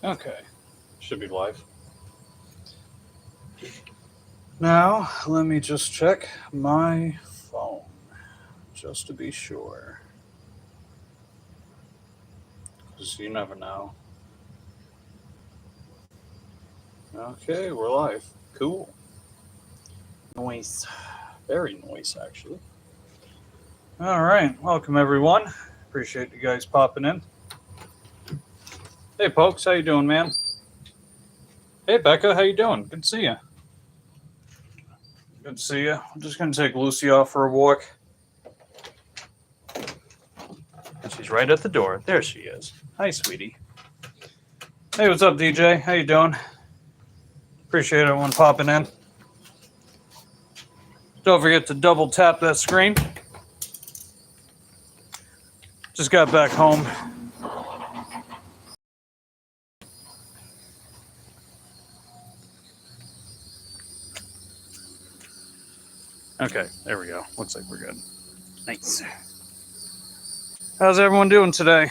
Okay, should be live. Now, let me just check my phone, just to be sure. Because you never know. Okay, we're live. Cool. Noise. Very nice, actually. Alright, welcome everyone. Appreciate you guys popping in. Hey, Pokes, how you doing, man? Hey, Becca, how you doing? Good to see you. Good to see you. I'm just going to take Lucy off for a walk. And she's right at the door. There she is. Hi, sweetie. Hey, what's up, DJ? How you doing? Appreciate everyone popping in. Don't forget to double tap that screen. Just got back home. Okay, there we go. Looks like we're good. Nice. How's everyone doing today?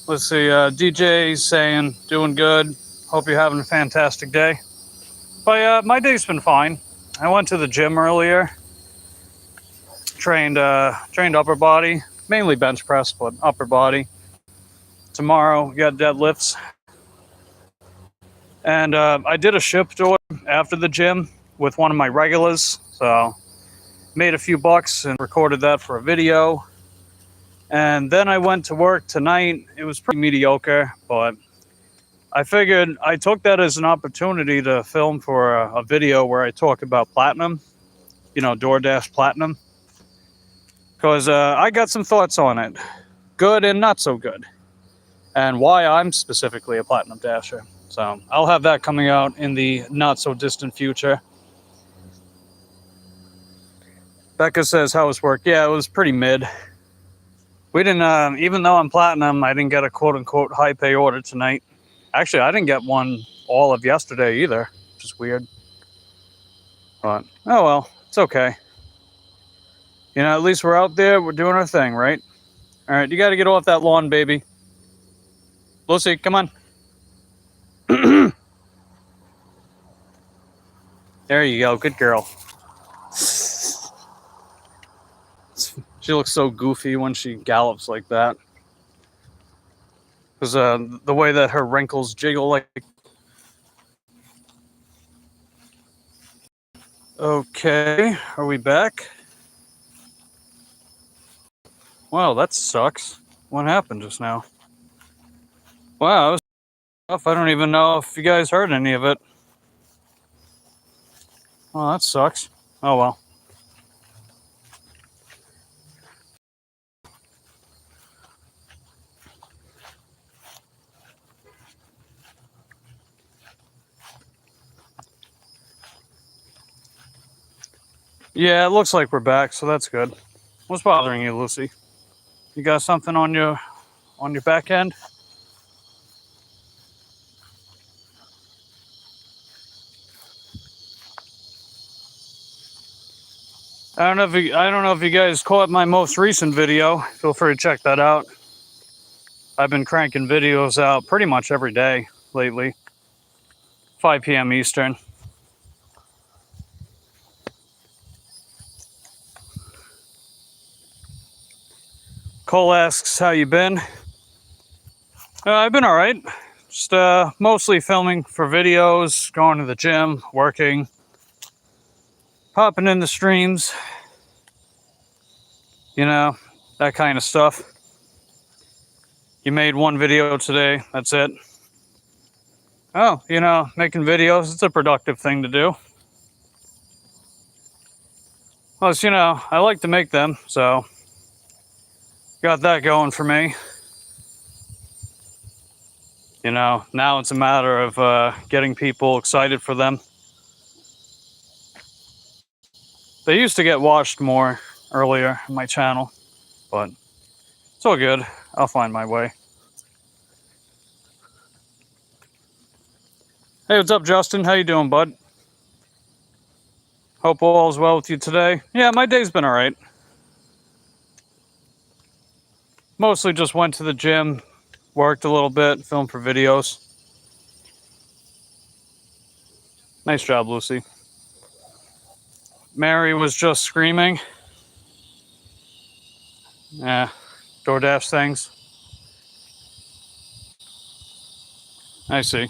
Let's see, DJ's saying, doing good. Hope you're having a fantastic day. But my day's been fine. I went to the gym earlier. Trained upper body, mainly bench press, but upper body. Tomorrow, we got deadlifts. And I did a shift order after the gym with one of my regulars. So, made a few bucks and recorded that for a video. And then I went to work tonight. It was pretty mediocre, but I figured I took that as an opportunity to film for a video where I talk about platinum, you know, DoorDash platinum. Because I got some thoughts on it, good and not so good, and why I'm specifically a platinum dasher. So I'll have that coming out in the not so distant future. Becca says, how was work? Yeah, it was pretty mid. We didn't, even though I'm platinum, I didn't get a quote-unquote high-pay order tonight. Actually, I didn't get one all of yesterday either, which is weird. But, oh well, it's okay. You know, at least we're out there, we're doing our thing, right? All right, you got to get off that lawn, baby. Lucy, come on. There you go, good girl. She looks so goofy when she gallops like that. Because the way that her wrinkles jiggle like... Okay, are we back? Wow, that sucks. What happened just now? Wow, that was tough. I don't even know if you guys heard any of it. Well, that sucks. Oh well. Yeah, it looks like we're back, so that's good. What's bothering you, Lucy? You got something on your back end? I don't know if you guys caught my most recent video. Feel free to check that out. I've been cranking videos out pretty much every day lately. 5 p.m. Eastern. Cole asks, how you been? I've been all right. Just mostly filming for videos, going to the gym, working, popping in the streams, you know, that kind of stuff. You made one video today, that's it. Oh, you know, making videos, it's a productive thing to do. Plus, you know, I like to make them, so got that going for me. You know, now it's a matter of getting people excited for them. They used to get watched more earlier on my channel, but it's all good. I'll find my way. Hey, what's up, Justin? How you doing, bud? Hope all is well with you today. Yeah, my day's been all right. Mostly just went to the gym, worked a little bit, filmed for videos. Nice job, Lucy. Mary was just screaming. Yeah, DoorDash things. I see.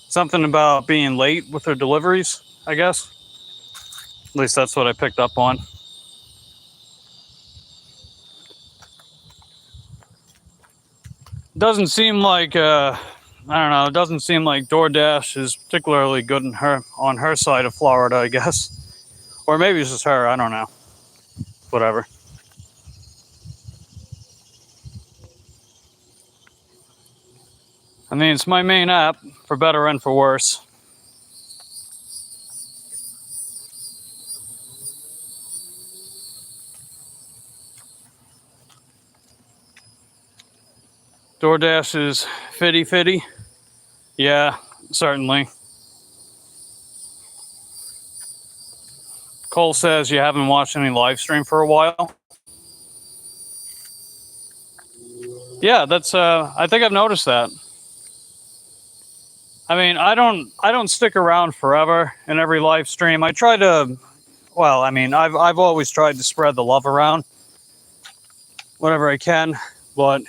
Something about being late with her deliveries, I guess. At least that's what I picked up on. Doesn't seem like I don't know. It doesn't seem like DoorDash is particularly good on her side of Florida, I guess, or maybe it's just her. I don't know. Whatever. I mean, it's my main app, for better and for worse. DoorDash is fitty. Yeah, certainly. Cole says you haven't watched any live stream for a while. Yeah, that's I think I've noticed that. I mean, I don't stick around forever in every live stream. I try to, well, I mean, I've always tried to spread the love around whatever I can, but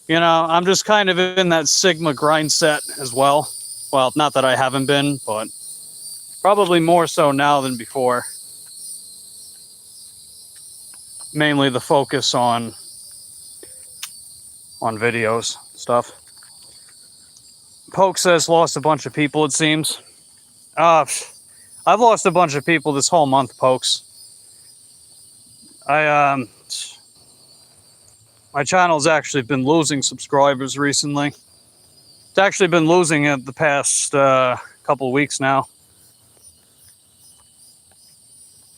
you know, I'm just kind of in that Sigma grind set as well. Well, not that I haven't been, but probably more so now than before. Mainly the focus on videos stuff. Poke says lost a bunch of people, it seems. I've lost a bunch of people this whole month, Pokes. My channel's actually been losing subscribers recently. It's actually been losing it the past couple of weeks now.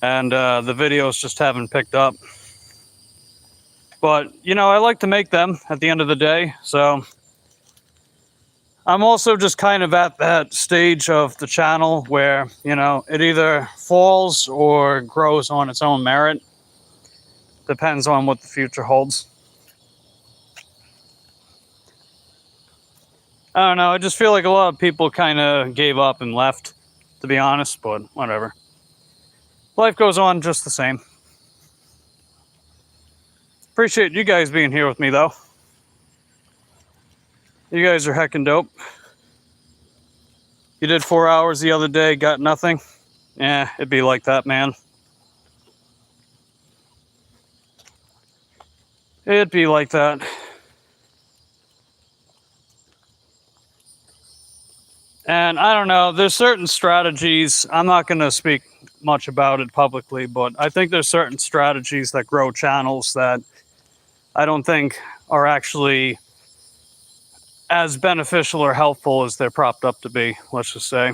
And the videos just haven't picked up. But, you know, I like to make them at the end of the day, so I'm also just kind of at that stage of the channel where, you know, it either falls or grows on its own merit. Depends on what the future holds. I don't know, I just feel like a lot of people kind of gave up and left, to be honest, but whatever. Life goes on just the same. Appreciate you guys being here with me, though. You guys are heckin' dope. You did 4 hours the other day, got nothing. Yeah, it'd be like that, man. It'd be like that. And I don't know, there's certain strategies, I'm not going to speak much about it publicly, but I think there's certain strategies that grow channels that I don't think are actually as beneficial or helpful as they're propped up to be, let's just say.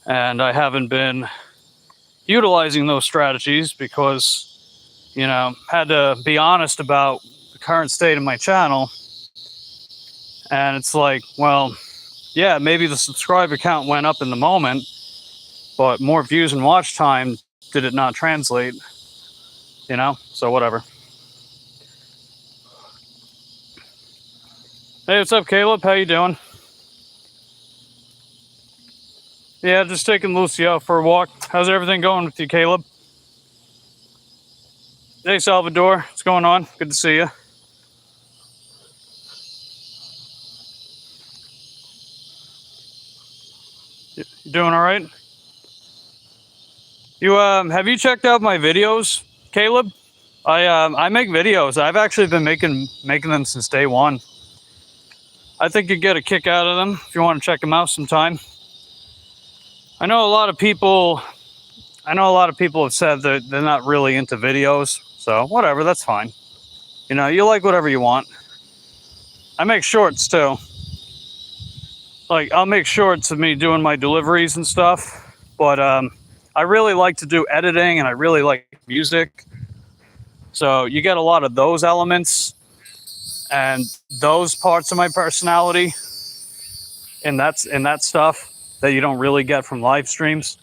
And I haven't been utilizing those strategies because, you know, had to be honest about the current state of my channel. And it's like, well, yeah, maybe the subscriber count went up in the moment, but more views and watch time did it not translate, you know? So whatever. Hey, what's up, Caleb? How you doing? Yeah, just taking Lucy out for a walk. How's everything going with you, Caleb? Hey, Salvador. What's going on? Good to see you. You doing all right? You have you checked out my videos, Caleb? I make videos. I've actually been making them since day one. I think you'd get a kick out of them if you want to check them out sometime. I know a lot of people have said that they're not really into videos, so whatever, that's fine. You know, you like whatever you want. I make shorts too. Like, I'll make shorts of me doing my deliveries and stuff, but I really like to do editing and I really like music. So you get a lot of those elements and those parts of my personality in that stuff that you don't really get from live streams.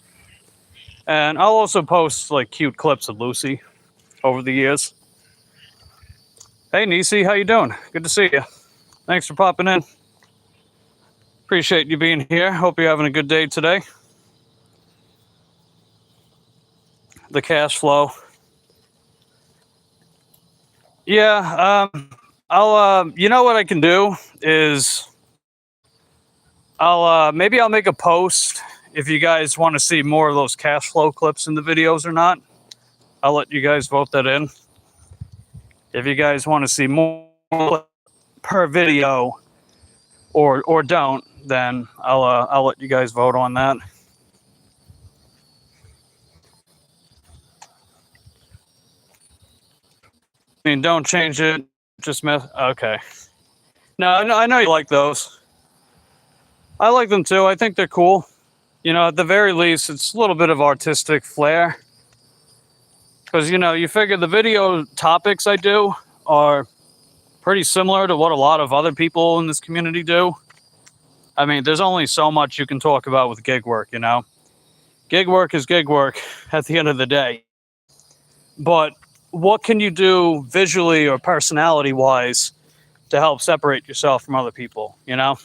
And I'll also post like cute clips of Lucy over the years. Hey, Nisi, how you doing? Good to see you. Thanks for popping in. Appreciate you being here. Hope you're having a good day today. The cash flow. Yeah, I'll, you know what I can do is maybe I'll make a post if you guys want to see more of those cash flow clips in the videos or not. I'll let you guys vote that in. If you guys want to see more per video or don't, then I'll let you guys vote on that. I mean, don't change it. Just mess. Okay. No, I know you like those. I like them too. I think they're cool. You know, at the very least, it's a little bit of artistic flair. Because, you know, you figure the video topics I do are pretty similar to what a lot of other people in this community do. I mean, there's only so much you can talk about with gig work, you know? Gig work is gig work at the end of the day. But what can you do visually or personality wise to help separate yourself from other people, you know?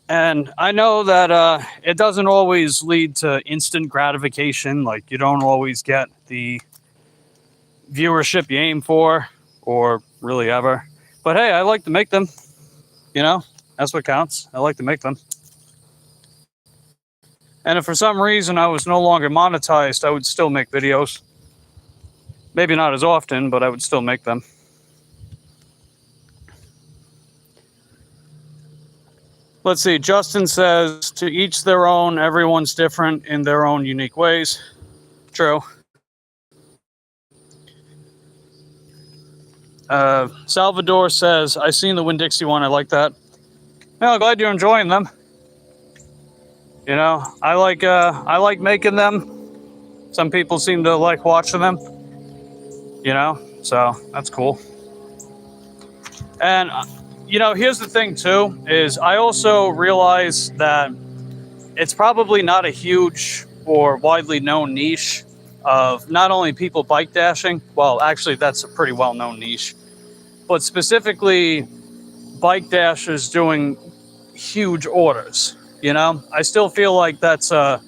And I know that it doesn't always lead to instant gratification. Like, you don't always get the viewership you aim for, or really ever. But hey, I like to make them, you know? That's what counts. I like to make them. And if for some reason I was no longer monetized, I would still make videos. Maybe not as often, but I would still make them. Let's see, Justin says, to each their own, everyone's different in their own unique ways. True. Salvador says, I seen the Winn-Dixie one, I like that. Well, glad you're enjoying them. You know, I like making them. Some people seem to like watching them. You know, so that's cool. And you know, here's the thing too, is I also realize that it's probably not a huge or widely known niche of not only people bike dashing, well, actually that's a pretty well-known niche, but specifically bike dashers doing huge orders, you know? I still feel like that's a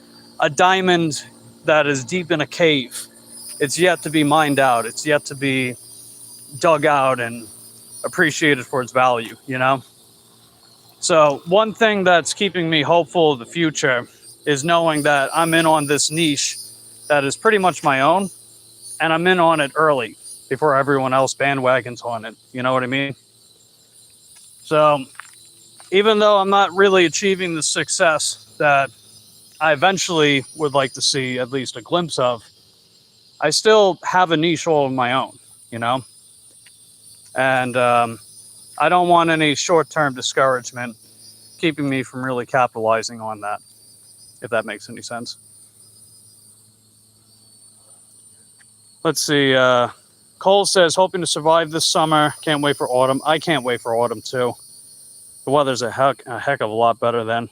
diamond that is deep in a cave. It's yet to be mined out. It's yet to be dug out and appreciated for its value, you know? So one thing that's keeping me hopeful of the future is knowing that I'm in on this niche that is pretty much my own, and I'm in on it early before everyone else bandwagons on it. You know what I mean? So even though I'm not really achieving the success that I eventually would like to see at least a glimpse of, I still have a niche all of my own, you know? And I don't want any short-term discouragement keeping me from really capitalizing on that, if that makes any sense. Let's see. Cole says, hoping to survive this summer. Can't wait for autumn. I can't wait for autumn, too. The weather's a heck of a lot better then.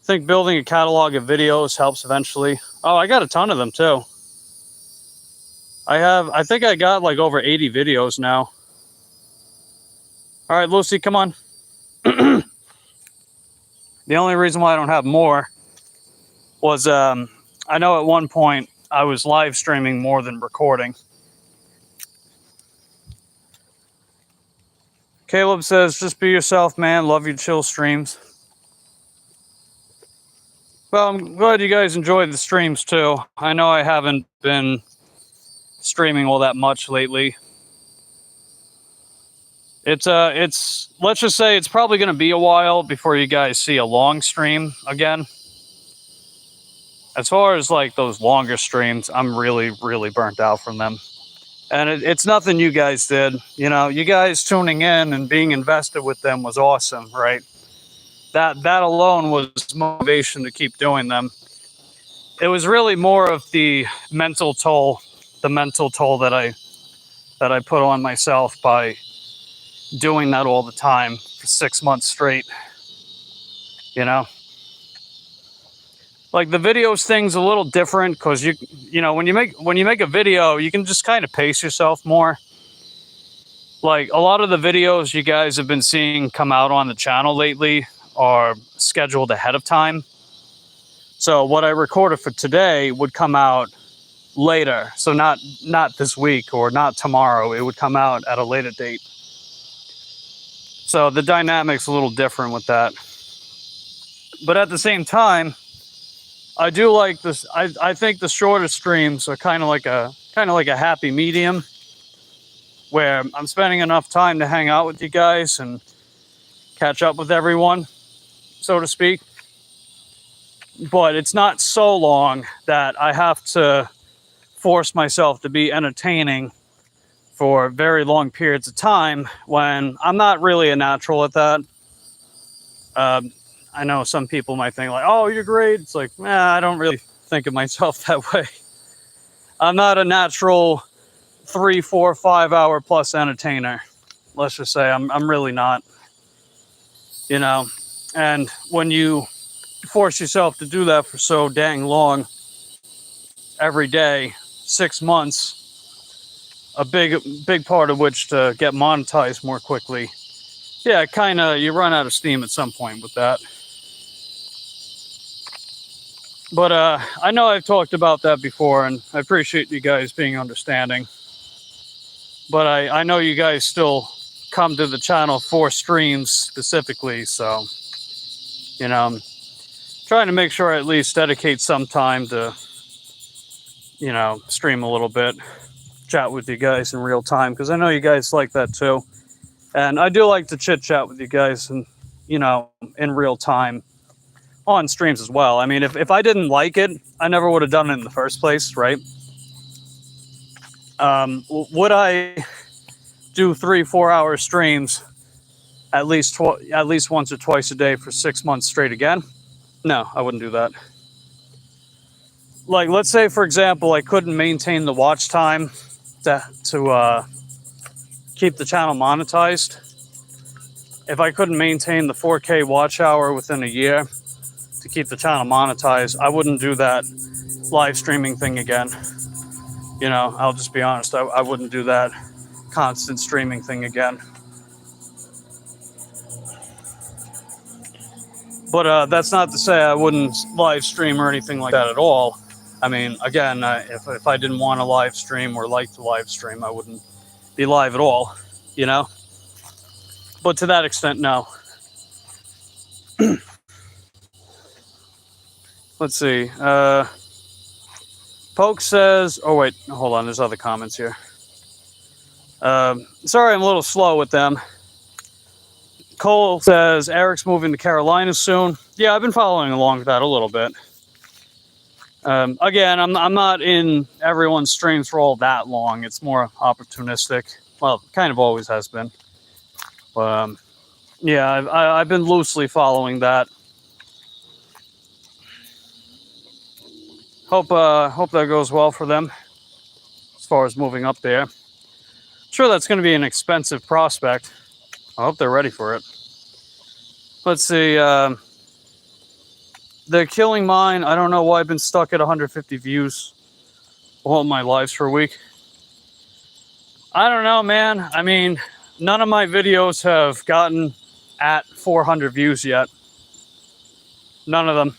I think building a catalog of videos helps eventually. Oh, I got a ton of them, too. I think I got like over 80 videos now. All right, Lucy, come on. The only reason why I don't have more was I know at one point I was live streaming more than recording. Caleb says, just be yourself, man. Love your chill streams. Well, I'm glad you guys enjoyed the streams too. I know I haven't been streaming all that much lately. It's let's just say it's probably going to be a while before you guys see a long stream again. As far as like those longer streams, I'm really burnt out from them. And it's nothing you guys did. You know, you guys tuning in and being invested with them was awesome, right? That alone was motivation to keep doing them. It was really more of the mental toll that I put on myself by doing that all the time for 6 months straight, you know? like the videos thing's a little different because you know when you make a video, you can just kind of pace yourself more. Like a lot of the videos you guys have been seeing come out on the channel lately are scheduled ahead of time. So what I recorded for today would come out later. So not this week or not tomorrow. It would come out at a later date. So the dynamic's a little different with that. But at the same time, I do like this. I think the shorter streams are kind of like a happy medium where I'm spending enough time to hang out with you guys and catch up with everyone, so to speak. But it's not so long that I have to force myself to be entertaining for very long periods of time when I'm not really a natural at that. I know some people might think like, oh, you're great. It's like, I don't really think of myself that way. I'm not a natural 3, 4, 5 hour plus entertainer. Let's just say I'm really not, you know. And when you force yourself to do that for so dang long, every day, 6 months, a big part of which to get monetized more quickly. Yeah, kind of, you run out of steam at some point with that. But I know I've talked about that before, and I appreciate you guys being understanding. But I know you guys still come to the channel for streams specifically, so, you know, I'm trying to make sure I at least dedicate some time to, you know, stream a little bit, chat with you guys in real time, because I know you guys like that too. And I do like to chit chat with you guys and, you know, in real time on streams as well. I mean, if I didn't like it, I never would have done it in the first place, right? Would I do 3-4 hour streams at least once or twice a day for 6 months straight again? No, I wouldn't do that. Like, let's say, for example, I couldn't maintain the watch time to keep the channel monetized. If I couldn't maintain the 4K watch hour within a year to keep the channel monetized, I wouldn't do that live streaming thing again. You know, I'll just be honest, I wouldn't do that constant streaming thing again. But that's not to say I wouldn't live stream or anything like that at all. I mean, again, if I didn't want to live stream or like to live stream, I wouldn't be live at all, you know? But to that extent, no. Let's see. Poke says, oh wait, hold on, there's other comments here. Sorry, I'm a little slow with them. Cole says, Eric's moving to Carolina soon. Yeah, I've been following along with that a little bit. Again, I'm not in everyone's streams for all that long. It's more opportunistic. Well, kind of always has been. But yeah, I've been loosely following that. Hope that goes well for them as far as moving up there. Sure, that's going to be an expensive prospect. I hope they're ready for it. Let's see. They're killing mine. I don't know why I've been stuck at 150 views all my lives for a week. I don't know, man. I mean, none of my videos have gotten at 400 views yet. None of them.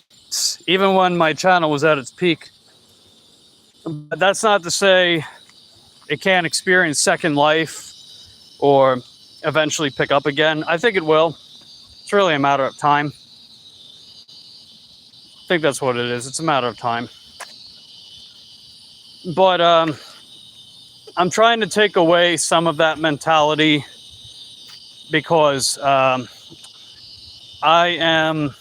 Even when my channel was at its peak. But that's not to say it can't experience second life or eventually pick up again. I think it will. It's really a matter of time. I think that's what it is. It's a matter of time. But I'm trying to take away some of that mentality because I am...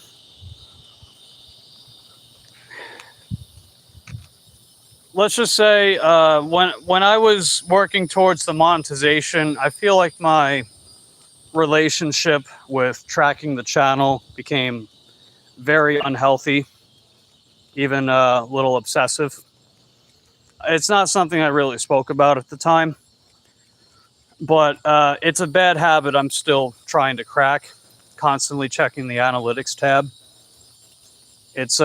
Let's just say when I was working towards the monetization, I feel like my relationship with tracking the channel became very unhealthy, even a little obsessive. It's not something I really spoke about at the time, but it's a bad habit I'm still trying to crack, constantly checking the analytics tab. It's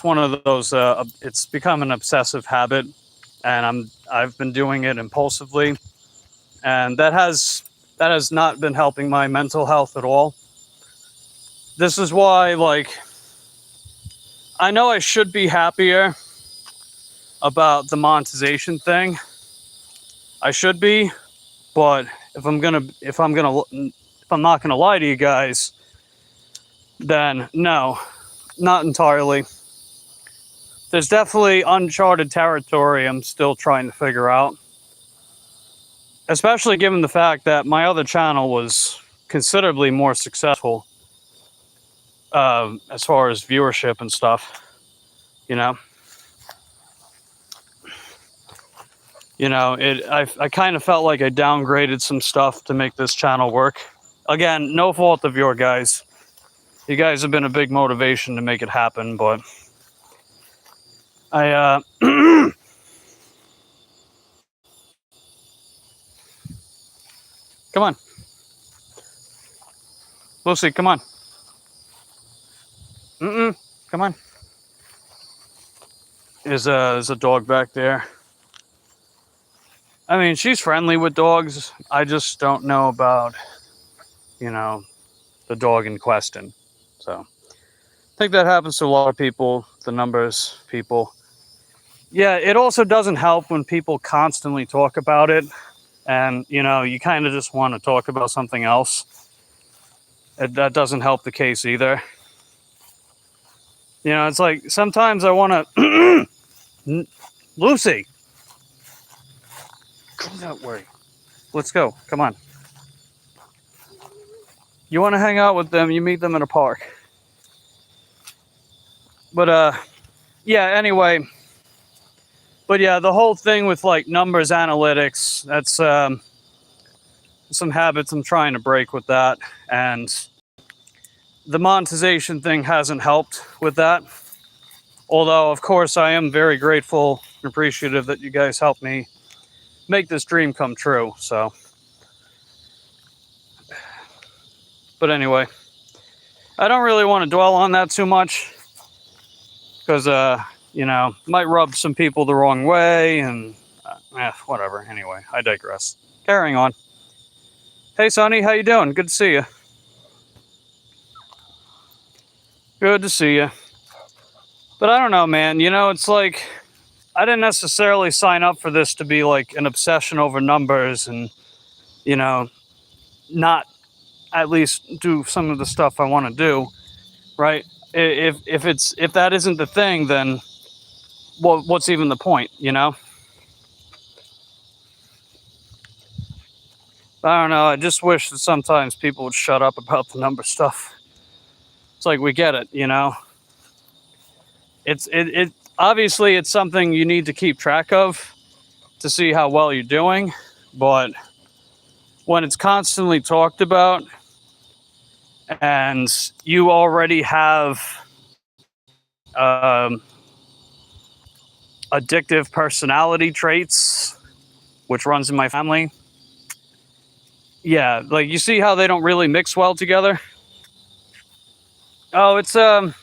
one of those. It's become an obsessive habit, and I've been doing it impulsively, and that has not been helping my mental health at all. This is why, like, I know I should be happier about the monetization thing. I should be, but if I'm not gonna lie to you guys, then no, not entirely. There's definitely uncharted territory I'm still trying to figure out. Especially given the fact that my other channel was considerably more successful as far as viewership and stuff, you know. I kind of felt like I downgraded some stuff to make this channel work. Again, no fault of your guys. You guys have been a big motivation to make it happen, but I come on. Lucy, come on. Come on. There's a dog back there. I mean, she's friendly with dogs. I just don't know about, the dog in question. So I think that happens to a lot of people, the numbers people. Yeah, it also doesn't help when people constantly talk about it and, you kind of just want to talk about something else. That doesn't help the case either. It's like sometimes I want to... Lucy! Go that way. Let's go. Come on. You want to hang out with them, you meet them in a park. But, yeah, anyway. But, yeah, the whole thing with, like, numbers analytics, that's some habits I'm trying to break with that. And the monetization thing hasn't helped with that. Although, of course, I am very grateful and appreciative that you guys helped me make this dream come true, so. But anyway, I don't really want to dwell on that too much because, might rub some people the wrong way and whatever. Anyway, I digress. Carrying on. Hey, Sonny, how you doing? Good to see you. Good to see you. But I don't know, man. It's like I didn't necessarily sign up for this to be like an obsession over numbers and, not at least do some of the stuff I want to do, right? If that isn't the thing, then what's even the point, I don't know. I just wish that sometimes people would shut up about the number stuff. It's like, we get it, It obviously it's something you need to keep track of to see how well you're doing, but when it's constantly talked about and you already have addictive personality traits, which runs in my family, yeah, like you see how they don't really mix well together. Oh, it's a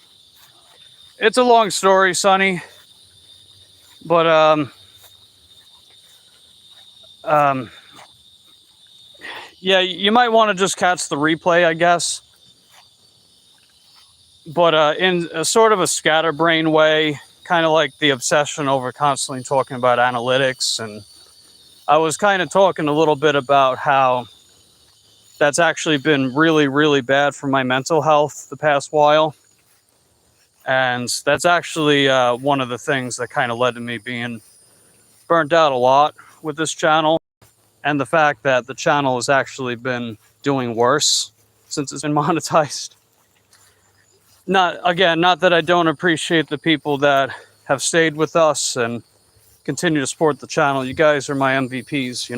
long story, Sonny, but yeah, you might want to just catch the replay, I guess. But in a sort of a scatterbrain way, kind of like the obsession over constantly talking about analytics, and I was kind of talking a little bit about how that's actually been really, really bad for my mental health the past while. And that's actually one of the things that kind of led to me being burnt out a lot with this channel. And the fact that the channel has actually been doing worse since it's been monetized. Not that I don't appreciate the people that have stayed with us and continue to support the channel. You guys are my MVPs,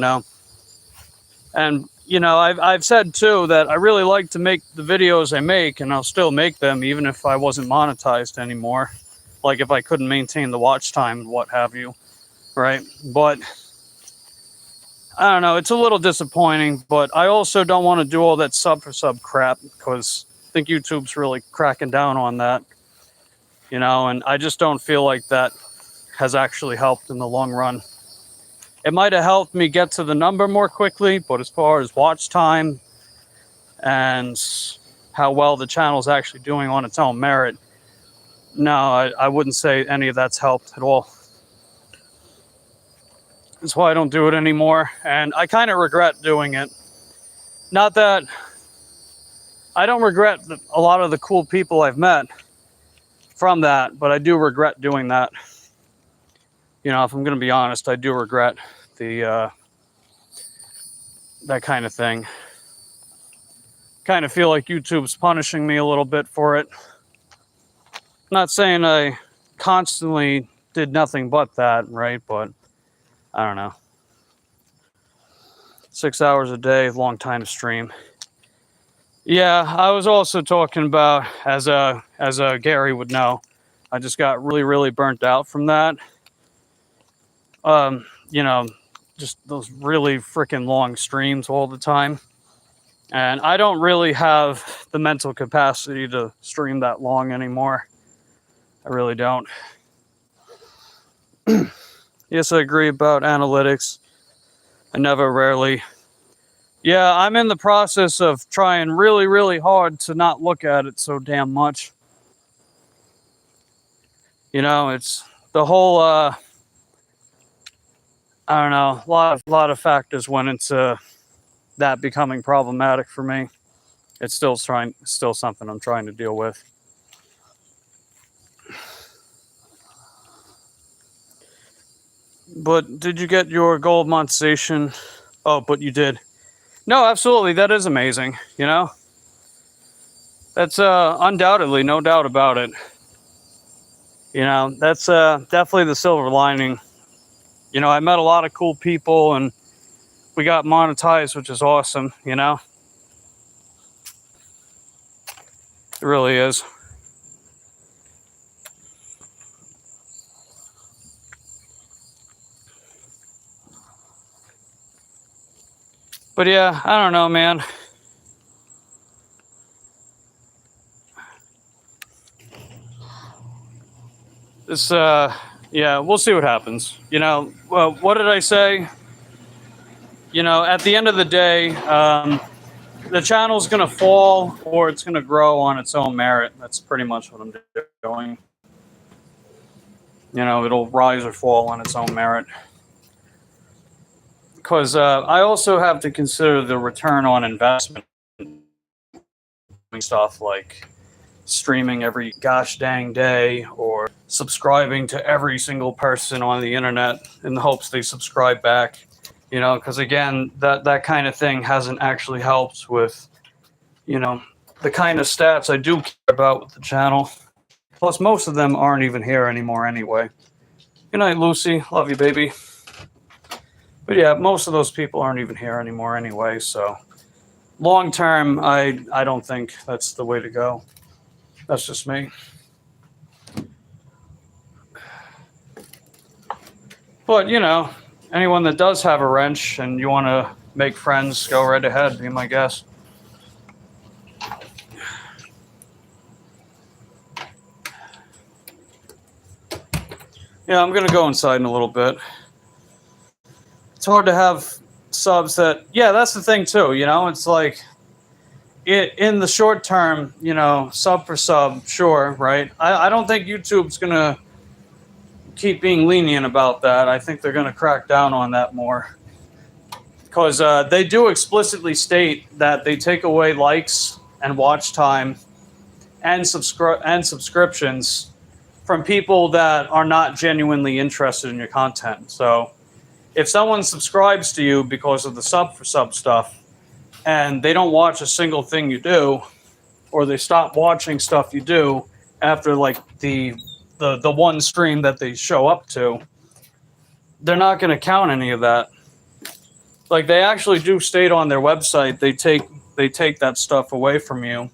And, I've said, too, that I really like to make the videos I make, and I'll still make them even if I wasn't monetized anymore. Like if I couldn't maintain the watch time, what have you, right? But I don't know, it's a little disappointing, but I also don't want to do all that sub for sub crap because I think YouTube's really cracking down on that. you know, and I just don't feel like that has actually helped in the long run. It might have helped me get to the number more quickly, but as far as watch time and how well the channel's actually doing on its own merit, no, I wouldn't say any of that's helped at all. That's why I don't do it anymore, and I kind of regret doing it. Not that I don't regret a lot of the cool people I've met from that, but I do regret doing that. You know, if I'm going to be honest, I do regret the that kind of thing. Kind of feel like YouTube's punishing me a little bit for it. Not saying I constantly did nothing but that, right? But I don't know. 6 hours a day, long time to stream. Yeah, I was also talking about, as Gary would know, I just got really burnt out from that. You know, just those really freaking long streams all the time. And I don't really have the mental capacity to stream that long anymore. I really don't. Yes, I agree about analytics. I never rarely. Yeah, I'm in the process of trying really hard to not look at it so damn much. You know, it's the whole, I don't know, a lot of factors went into that becoming problematic for me. It's still something I'm trying to deal with. But did you get your gold monetization? Oh, but you did. No, absolutely. That is amazing. You know, that's undoubtedly, no doubt about it. You know, that's definitely the silver lining. You know, I met a lot of cool people and we got monetized, which is awesome. You know, it really is. But yeah, I don't know, man. This, yeah, we'll see what happens. You know, well, what did I say? You know, at the end of the day, the channel's going to fall or it's going to grow on its own merit. That's pretty much what I'm doing. You know, it'll rise or fall on its own merit. Because I also have to consider the return on investment. Stuff like streaming every gosh dang day or subscribing to every single person on the internet in the hopes they subscribe back. You know, because again, that kind of thing hasn't actually helped with, you know, the kind of stats I do care about with the channel. Plus, most of them aren't even here anymore anyway. Good night, Lucy. Love you, baby. But yeah, most of those people aren't even here anymore anyway, so long term, I don't think that's the way to go. That's just me. But, you know, anyone that does have a wrench and you want to make friends, go right ahead, be my guest. Yeah, I'm going to go inside in a little bit. It's hard to have subs that, yeah, that's the thing too, you know, it's like, in the short term, you know, sub for sub, sure, right? I don't think YouTube's going to keep being lenient about that. I think they're going to crack down on that more. Because they do explicitly state that they take away likes and watch time and subscriptions from people that are not genuinely interested in your content. So if someone subscribes to you because of the sub for sub stuff and they don't watch a single thing you do, or they stop watching stuff you do after like the one stream that they show up to, they're not going to count any of that. Like they actually do state on their website they take that stuff away from you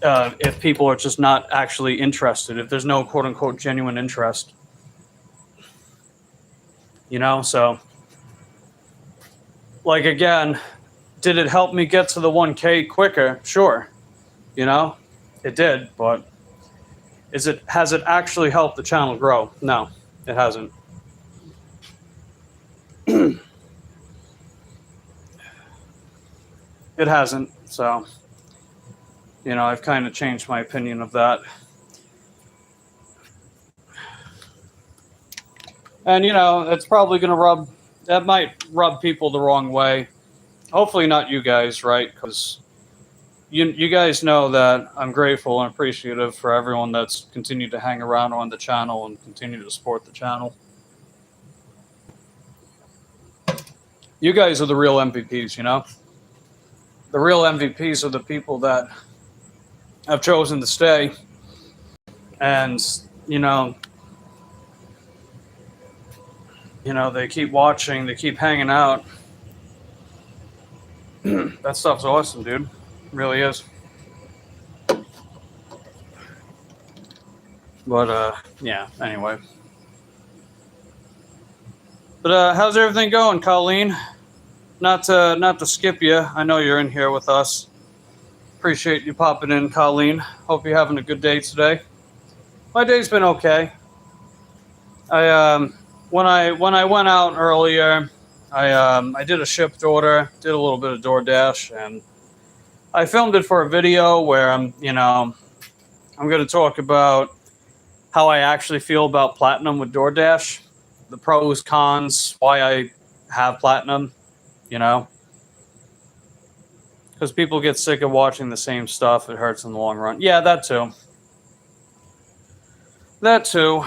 if people are just not actually interested, if there's no quote unquote genuine interest. You know, so like again, did it help me get to the 1K quicker? Sure. You know, it did, but Has it actually helped the channel grow? No, it hasn't. It hasn't. So, I've kind of changed my opinion of that. And, it's probably going to that might rub people the wrong way. Hopefully not you guys, right? Because you guys know that I'm grateful and appreciative for everyone that's continued to hang around on the channel and continue to support the channel. You guys are the real MVPs, The real MVPs are the people that have chosen to stay. And, they keep watching, they keep hanging out. That stuff's awesome, dude. It really is. But, yeah, anyway. But, how's everything going, Colleen? Not to skip you. I know you're in here with us. Appreciate you popping in, Colleen. Hope you're having a good day today. My day's been okay. When I went out earlier, I did a shipped order, did a little bit of DoorDash, and I filmed it for a video where I'm going to talk about how I actually feel about Platinum with DoorDash, the pros, cons, why I have Platinum, because people get sick of watching the same stuff. It hurts in the long run. Yeah, that too. That too.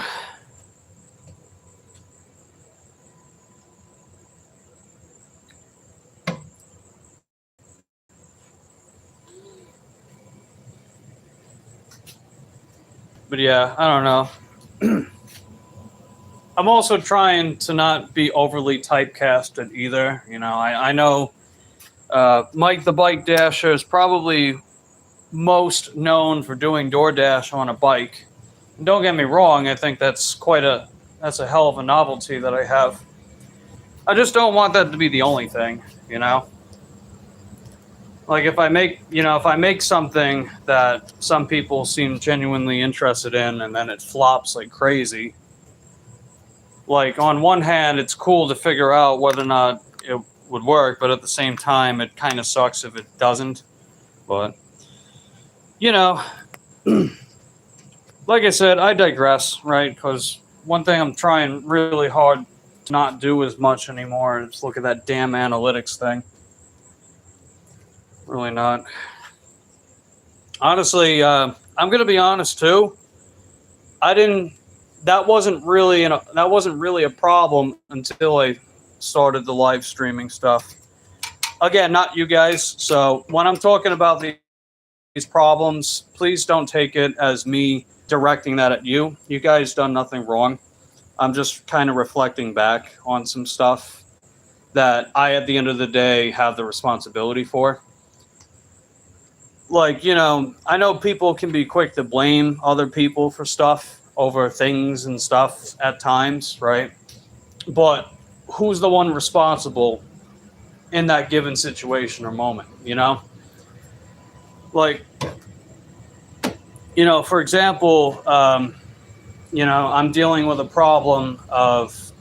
But yeah, I don't know. I'm also trying to not be overly typecasted either. I know Mike the Bike Dasher is probably most known for doing DoorDash on a bike. And don't get me wrong, I think that's a hell of a novelty that I have. I just don't want that to be the only thing, Like if I make something that some people seem genuinely interested in and then it flops like crazy. Like on one hand, it's cool to figure out whether or not it would work, but at the same time, it kind of sucks if it doesn't. But, like I said, I digress, right? Because one thing I'm trying really hard to not do as much anymore is look at that damn analytics thing. Really not. Honestly, I'm going to be honest too. That wasn't really a problem until I started the live streaming stuff. Again, not you guys. So when I'm talking about these problems, please don't take it as me directing that at you. You guys done nothing wrong. I'm just kind of reflecting back on some stuff that I, at the end of the day, have the responsibility for. Like, I know people can be quick to blame other people for stuff over things and stuff at times, right? But who's the one responsible in that given situation or moment, Like, for example, I'm dealing with a problem of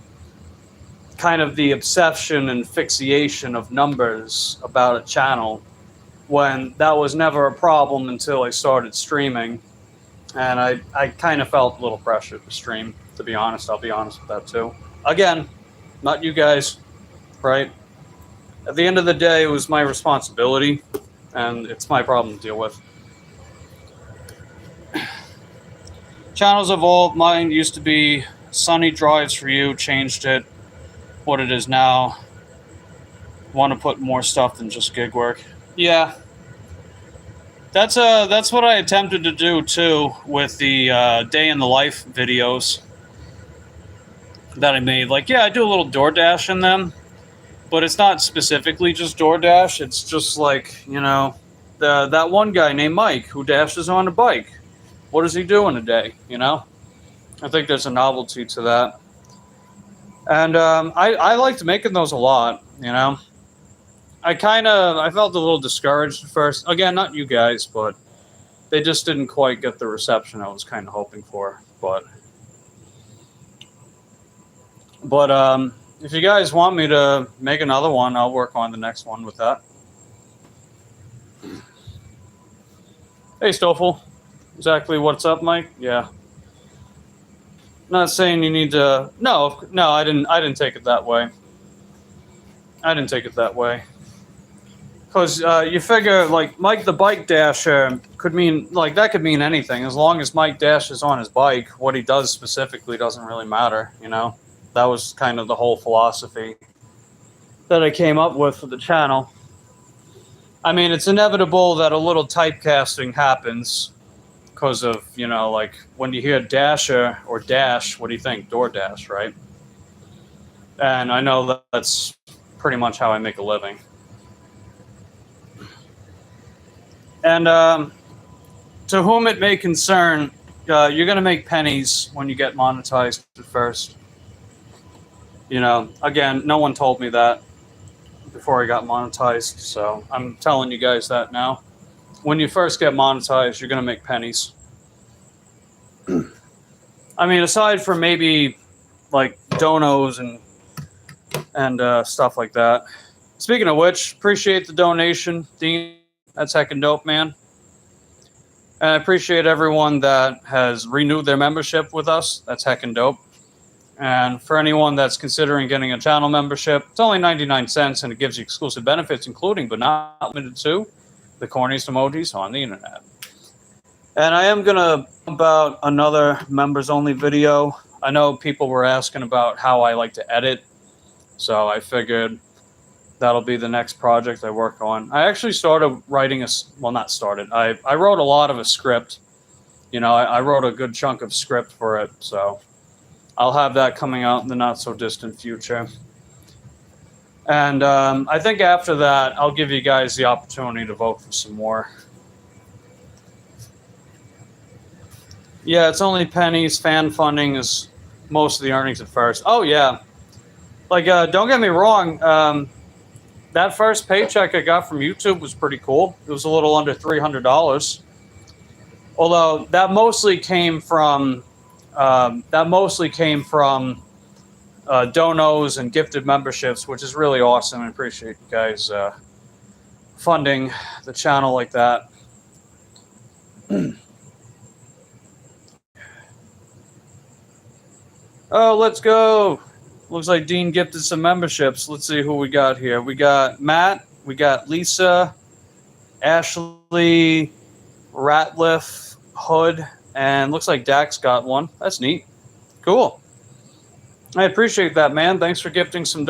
kind of the obsession and fixation of numbers about a channel when that was never a problem until I started streaming. And I kind of felt a little pressure to stream, to be honest. I'll be honest with that too. Again, not you guys, right? At the end of the day, it was my responsibility, and it's my problem to deal with. Channels evolved. Mine used to be Sunny Drives for You, changed it. What it is now. Want to put more stuff than just gig work. Yeah. That's what I attempted to do too with the day in the life videos that I made. Like, yeah, I do a little DoorDash in them, but it's not specifically just DoorDash. It's just like, that one guy named Mike who dashes on a bike. What does he do in a day? I think there's a novelty to that, and I liked making those a lot. I felt a little discouraged at first. Again, not you guys, but they just didn't quite get the reception I was kind of hoping for. But if you guys want me to make another one, I'll work on the next one with that. Hey, Stoffel. Exactly what's up, Mike? Yeah. Not saying you need to. No, I didn't take it that way. I didn't take it that way. Because you figure, like, Mike the Bike Dasher could mean, like, that could mean anything. As long as Mike dashes on his bike, what he does specifically doesn't really matter, you know? That was kind of the whole philosophy that I came up with for the channel. I mean, it's inevitable that a little typecasting happens because of, you know, like, when you hear Dasher or Dash, what do you think? DoorDash, right? And I know that's pretty much how I make a living. And to whom it may concern, you're going to make pennies when you get monetized at first. You know, again, no one told me that before I got monetized, so I'm telling you guys that now. When you first get monetized, you're going to make pennies. I mean, aside from maybe like donos and stuff like that. Speaking of which, appreciate the donation, Dean. That's heckin' dope, man. And I appreciate everyone that has renewed their membership with us. That's heckin' dope. And for anyone that's considering getting a channel membership, it's only 99 cents and it gives you exclusive benefits, including but not limited to the corniest emojis on the internet. And I am going to about another members only video. I know people were asking about how I like to edit, so I figured that'll be the next project I work on. I actually started writing not started. I wrote a lot of a script. You know, I wrote a good chunk of script for it, so I'll have that coming out in the not so distant future. And I think after that, I'll give you guys the opportunity to vote for some more. Yeah, it's only pennies. Fan funding is most of the earnings at first. Oh, yeah. Like, don't get me wrong. That first paycheck I got from YouTube was pretty cool. It was a little under $300. Although that mostly came from donos and gifted memberships, which is really awesome. I appreciate you guys funding the channel like that. Oh, let's go. Looks like Dean gifted some memberships. Let's see who we got here. We got Matt. We got Lisa, Ashley, Ratliff, Hood, and looks like Dax got one. That's neat. Cool. I appreciate that, man. Thanks for gifting some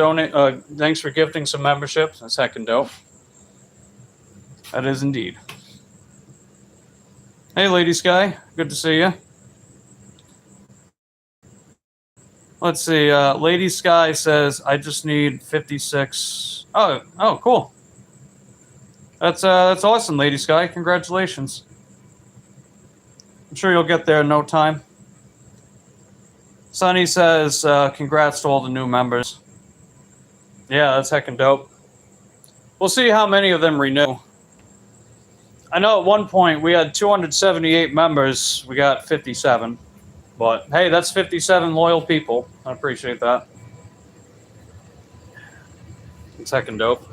thanks for gifting some memberships. That's heckin' dope. That is indeed. Hey, Lady Sky. Good to see you. Let's see. Lady Sky says, I just need 56. Oh, cool. That's awesome, Lady Sky. Congratulations. I'm sure you'll get there in no time. Sunny says, congrats to all the new members. Yeah, that's heckin' dope. We'll see how many of them renew. I know at one point we had 278 members. We got 57. But, hey, that's 57 loyal people. I appreciate that. It's heckin' dope.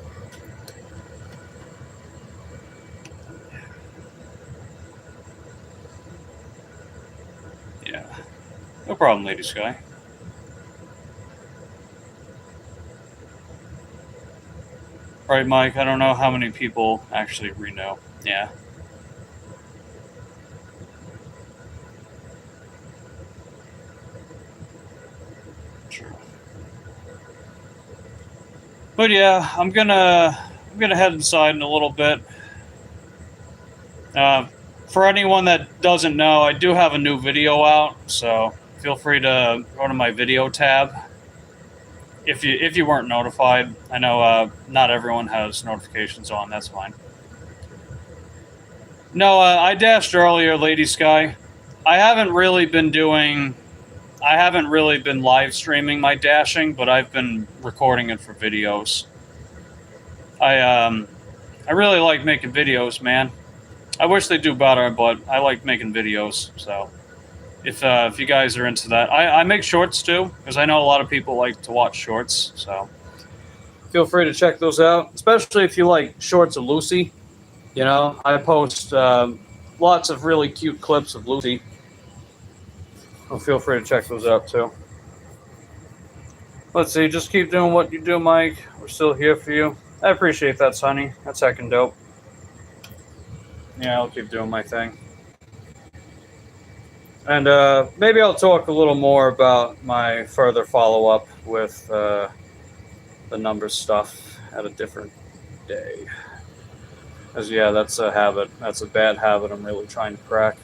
Yeah. No problem, Lady Sky. Right, Mike? I don't know how many people actually renew. Yeah. But yeah, I'm gonna head inside in a little bit. For anyone that doesn't know, I do have a new video out, so feel free to go to my video tab. If you weren't notified, I know not everyone has notifications on. That's fine. No, I dashed earlier, Lady Sky. I haven't really been live streaming my dashing, but I've been recording it for videos. I really like making videos, man. I wish they do better, but I like making videos. So if you guys are into that, I make shorts too, because I know a lot of people like to watch shorts. So feel free to check those out, especially if you like shorts of Lucy. You know, I post lots of really cute clips of Lucy. So feel free to check those out too. Let's see, just keep doing what you do, Mike. We're still here for you. I appreciate that, Sonny. That's heckin' dope. Yeah, I'll keep doing my thing. And maybe I'll talk a little more about my further follow-up with the numbers stuff at a different day. Because, yeah, that's a habit. That's a bad habit I'm really trying to crack.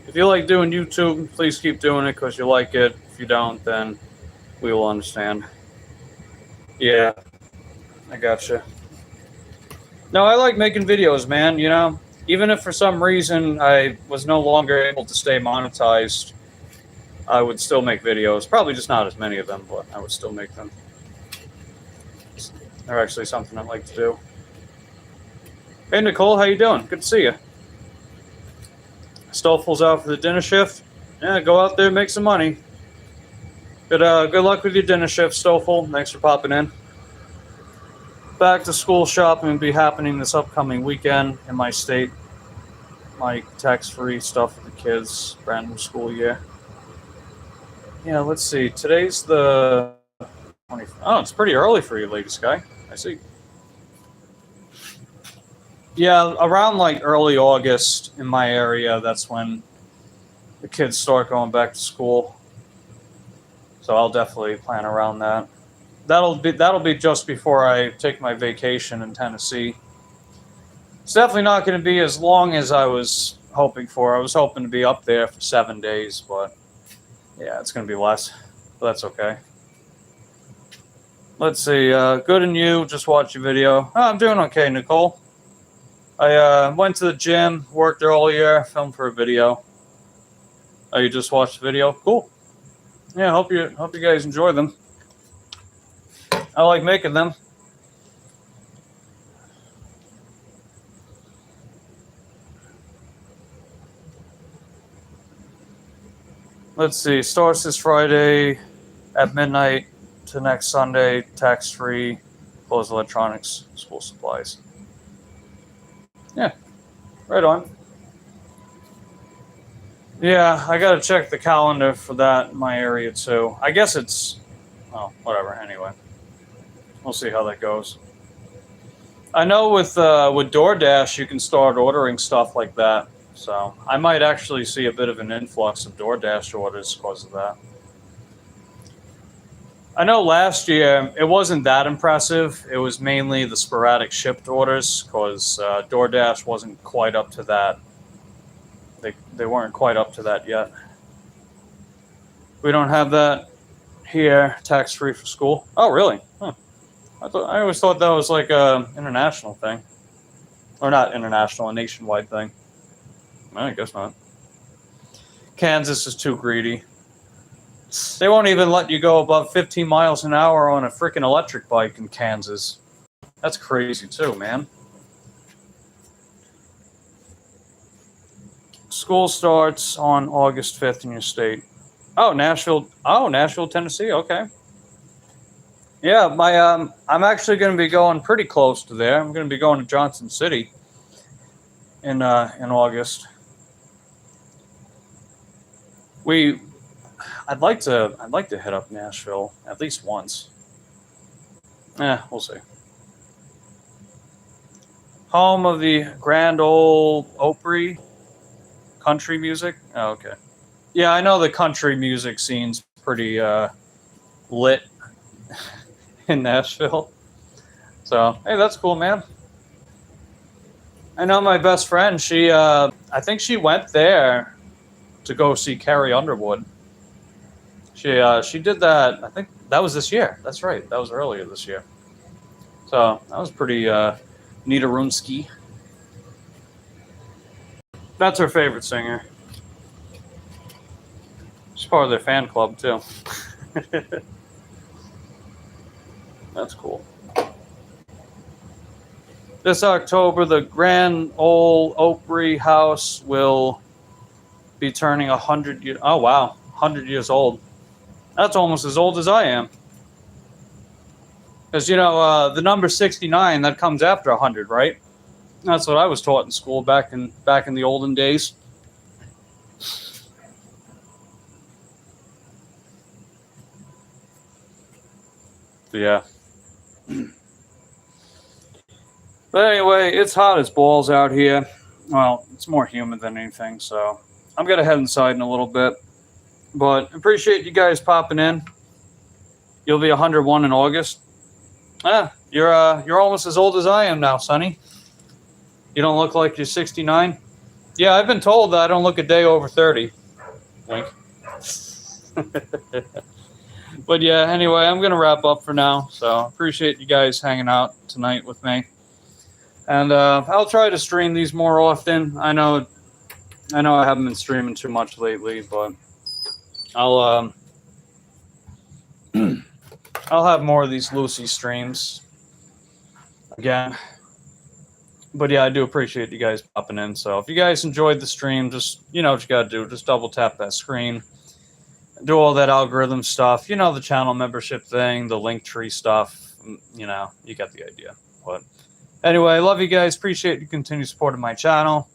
If you like doing YouTube, please keep doing it because you like it. If you don't, then we will understand. Yeah, I gotcha. No, I like making videos, man. You know, even if for some reason I was no longer able to stay monetized, I would still make videos. Probably just not as many of them, but I would still make them. They're actually something I like to do. Hey, Nicole, how you doing? Good to see you. Stoffel's out for the dinner shift. Yeah, go out there, make some money. Good luck with your dinner shift, Stoffel. Thanks for popping in. Back to school shopping will be happening this upcoming weekend in my state. My tax-free stuff for the kids, brand new school year. Yeah, let's see. Today's the 20th. Oh, it's pretty early for you, Lady Sky. I see. Yeah, around like early August in my area, that's when the kids start going back to school. So I'll definitely plan around that. That'll be just before I take my vacation in Tennessee. It's definitely not going to be as long as I was hoping for. I was hoping to be up there for 7 days, but yeah, it's going to be less. But that's okay. Let's see. Good and you. Just watch your video. Oh, I'm doing okay, Nicole. I went to the gym, worked earlier, filmed for a video. Oh, you just watched the video? Cool. Yeah, hope you guys enjoy them. I like making them. Let's see. Starts this Friday at midnight to next Sunday. Tax-free. Close electronics. School supplies. Yeah. Right on. Yeah, I gotta check the calendar for that in my area too. I guess it's, oh, whatever. Anyway, we'll see how that goes. I know with DoorDash you can start ordering stuff like that, so I might actually see a bit of an influx of DoorDash orders because of that. I know last year it wasn't that impressive. It was mainly the sporadic shipped orders because DoorDash wasn't quite up to that. They weren't quite up to that yet. We don't have that here, tax-free for school. Oh, really? Huh. I always thought that was like a international thing. Or not international, a nationwide thing. I guess not. Kansas is too greedy. They won't even let you go above 15 miles an hour on a freaking electric bike in Kansas. That's crazy too, man. School starts on August 5th in your state. Oh, Nashville. Oh, Nashville, Tennessee. Okay. Yeah, I'm actually going to be going pretty close to there. I'm going to be going to Johnson City in August. I'd like to hit up Nashville at least once. We'll see. Home of the Grand Ole Opry. Country music? Oh, okay. Yeah, I know the country music scene's pretty lit in Nashville. So, hey, that's cool, man. I know my best friend, I think she went there to go see Carrie Underwood. She did that, I think that was this year. That's right. That was earlier this year. So, that was pretty Nita Rumsky. That's her favorite singer. She's part of their fan club, too. That's cool. This October, the Grand Ole Opry House will be turning 100 years. Oh, wow. 100 years old. That's almost as old as I am. Because, you know, the number 69, that comes after 100, right? That's what I was taught in school back in the olden days. But yeah. But anyway, it's hot as balls out here. Well, it's more humid than anything, so I'm going to head inside in a little bit. But appreciate you guys popping in. You'll be 101 in August. You're almost as old as I am now, Sonny. You don't look like you're 69. Yeah, I've been told that I don't look a day over 30. Wink. But yeah, anyway, I'm going to wrap up for now. So appreciate you guys hanging out tonight with me. And I'll try to stream these more often. I know I haven't been streaming too much lately, but I'll I'll have more of these Lucy streams again. But yeah, I do appreciate you guys popping in. So if you guys enjoyed the stream, just, you know what you got to do. Just double tap that screen. Do all that algorithm stuff. You know, the channel membership thing, the link tree stuff. You know, you got the idea. But anyway, I love you guys. Appreciate your continued support of my channel.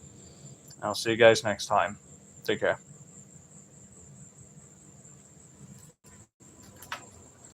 I'll see you guys next time. Take care.